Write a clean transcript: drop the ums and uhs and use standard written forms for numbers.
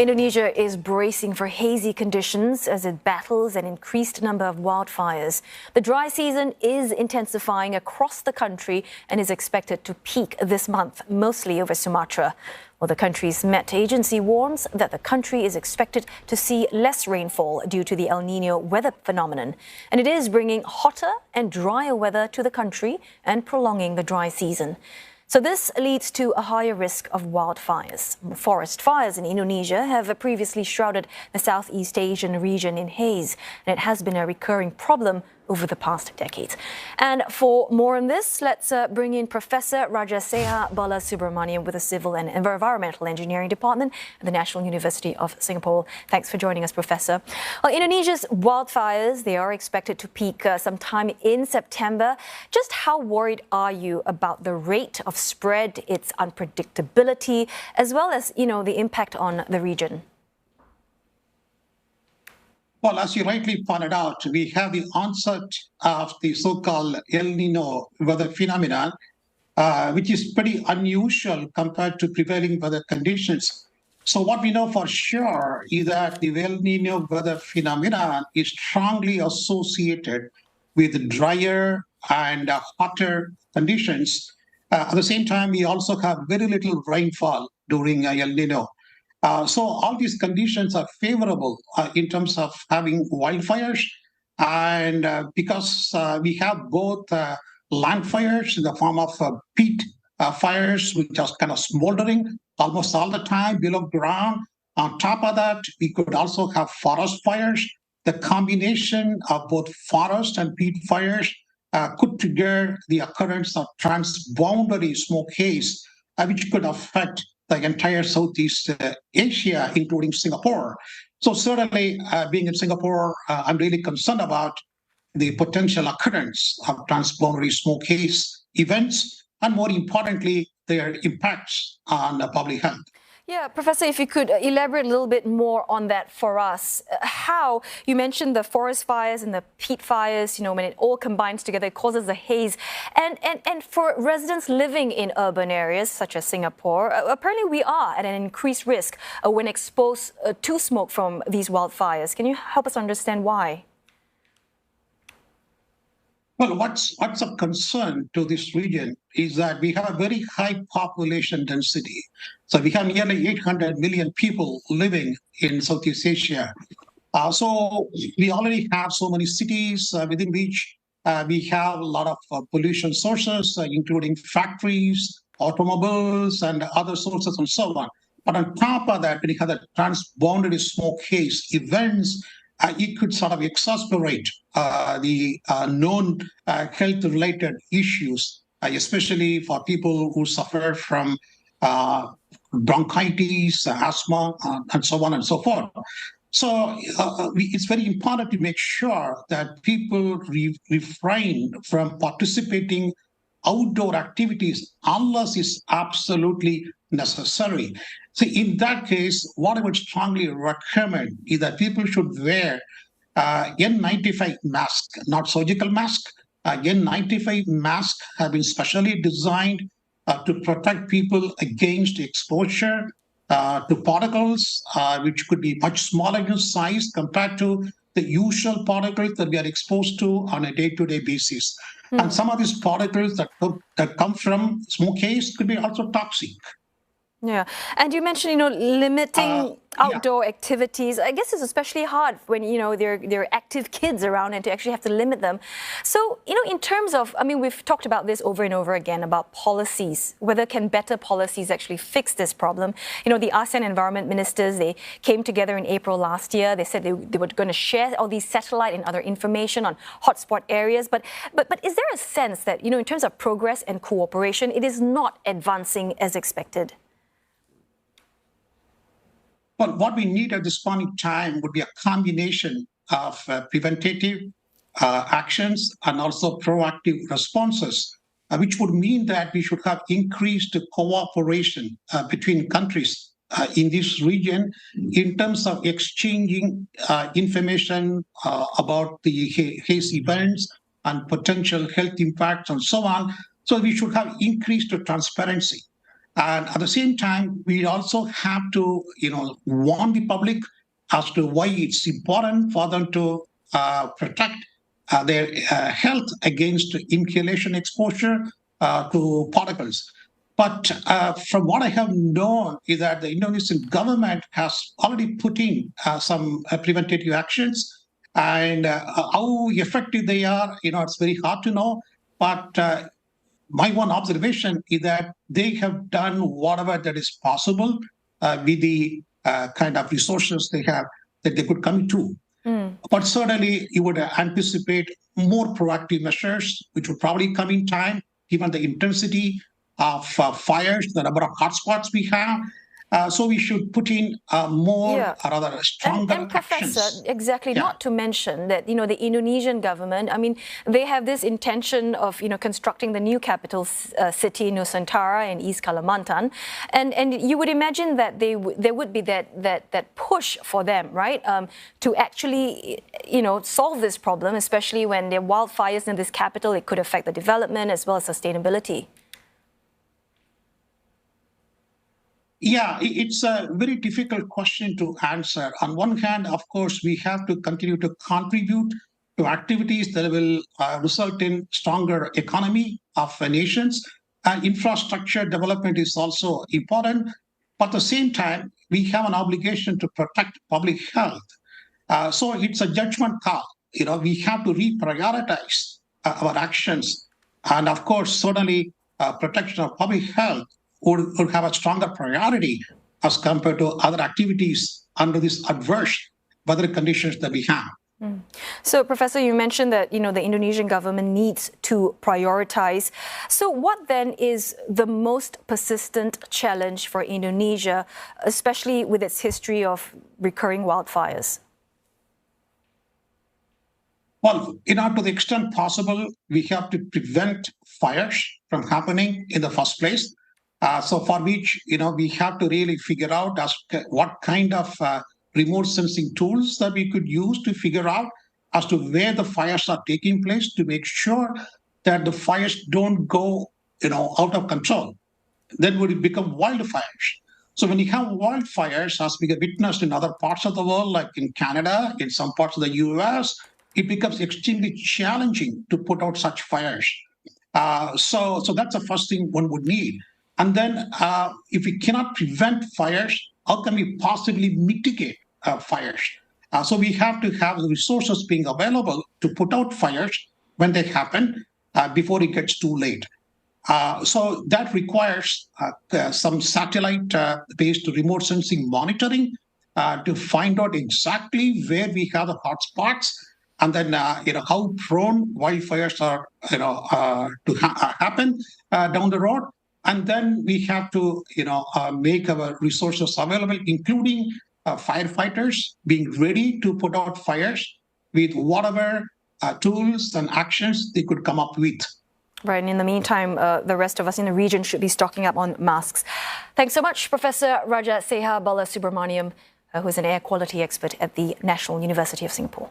Indonesia is bracing for hazy conditions as it battles an increased number of wildfires. The dry season is intensifying across the country and is expected to peak this month, mostly over Sumatra. Well, the country's Met Agency warns that the country is expected to see less rainfall due to the El Nino weather phenomenon. And it is bringing hotter and drier weather to the country and prolonging the dry season. So this leads to a higher risk of wildfires. Forest fires in Indonesia have previously shrouded the Southeast Asian region in haze, and it has been a recurring problem over the past decades. And for more on this, let's bring in Professor Rajasekhar Balasubramanian with the Civil and Environmental Engineering Department at the National University of Singapore. Thanks for joining us, Professor. Well, Indonesia's wildfires, they are expected to peak sometime in September. Just how worried are you about the rate of spread, its unpredictability, as well as, the impact on the region? Well, as you rightly pointed out, we have the onset of the so-called El Nino weather phenomenon, which is pretty unusual compared to prevailing weather conditions. So what we know for sure is that the El Nino weather phenomenon is strongly associated with drier and hotter conditions. At the same time, we also have very little rainfall during El Nino. So all these conditions are favorable in terms of having wildfires. And because we have both land fires in the form of peat fires, which are kind of smoldering almost all the time below ground. On top of that, we could also have forest fires. The combination of both forest and peat fires could trigger the occurrence of transboundary smoke haze, which could affect the entire Southeast Asia, including Singapore. So certainly, being in Singapore, I'm really concerned about the potential occurrence of transboundary smoke haze events, and more importantly, their impacts on public health. Yeah, Professor, if you could elaborate a little bit more on that for us. How, you mentioned the forest fires and the peat fires, when it all combines together, it causes a haze. And for residents living in urban areas such as Singapore, apparently we are at an increased risk when exposed to smoke from these wildfires. Can you help us understand why? Well, what's of concern to this region is that we have a very high population density. So we have nearly 800 million people living in Southeast Asia. So we already have so many cities within which we have a lot of pollution sources, including factories, automobiles, and other sources and so on. But on top of that, when you have the transboundary smoke haze events, it could sort of exacerbate the known health-related issues, especially for people who suffer from bronchitis, asthma, and so on and so forth. So it's very important to make sure that people refrain from participating outdoor activities unless it's absolutely necessary. So in that case, what I would strongly recommend is that people should wear N95 mask, not surgical mask. N95 masks have been specially designed to protect people against exposure to particles, which could be much smaller in size compared to the usual particles that we are exposed to on a day-to-day basis. And some of these particles that come from smoke haze could be also toxic. Yeah, and you mentioned, limiting outdoor activities. I guess it's especially hard when, there are active kids around and to actually have to limit them. So, in terms of, we've talked about this over and over again about policies, whether can better policies actually fix this problem. The ASEAN environment ministers, they came together in April last year. They said they were going to share all these satellite and other information on hotspot areas. But is there a sense that, in terms of progress and cooperation, it is not advancing as expected? Well, what we need at this point in time would be a combination of preventative actions and also proactive responses, which would mean that we should have increased cooperation between countries in this region in terms of exchanging information about the haze events and potential health impacts and so on. So we should have increased transparency. And at the same time, we also have to, warn the public as to why it's important for them to protect their health against inhalation exposure to particles. But from what I have known is that the Indonesian government has already put in some preventative actions, and how effective they are, it's very hard to know. But my one observation is that they have done whatever that is possible with the kind of resources they have that they could come to. But certainly, you would anticipate more proactive measures, which would probably come in time, given the intensity of fires, the number of hotspots we have. So we should put in more, or rather, stronger and Professor, actions. exactly. Yeah. Not to mention that the Indonesian government. I mean, they have this intention of constructing the new capital city, Nusantara, in East Kalimantan, and you would imagine that there would be that push for them, right, to actually solve this problem, especially when there are wildfires in this capital. It could affect the development as well as sustainability. Yeah, it's a very difficult question to answer. On one hand, of course, we have to continue to contribute to activities that will result in stronger economy of nations. And infrastructure development is also important. But at the same time, we have an obligation to protect public health. So it's a judgment call. We have to reprioritize our actions. And of course, certainly protection of public health would have a stronger priority as compared to other activities under these adverse weather conditions that we have. So, Professor, you mentioned that the Indonesian government needs to prioritize. So, what then is the most persistent challenge for Indonesia, especially with its history of recurring wildfires? Well, to the extent possible, we have to prevent fires from happening in the first place. So for which, we have to really figure out what kind of remote sensing tools that we could use to figure out as to where the fires are taking place to make sure that the fires don't go, out of control. Then would it become wildfires. So when you have wildfires, as we have witnessed in other parts of the world, like in Canada, in some parts of the US, it becomes extremely challenging to put out such fires. So that's the first thing one would need. And then if we cannot prevent fires, how can we possibly mitigate fires? So we have to have the resources being available to put out fires when they happen before it gets too late. So that requires some satellite-based remote sensing monitoring to find out exactly where we have the hotspots, and then how prone wildfires are to happen down the road. And then we have to, make our resources available, including firefighters being ready to put out fires with whatever tools and actions they could come up with. Right, and in the meantime, the rest of us in the region should be stocking up on masks. Thanks so much, Professor Rajasekhar Balasubramanian, who is an air quality expert at the National University of Singapore.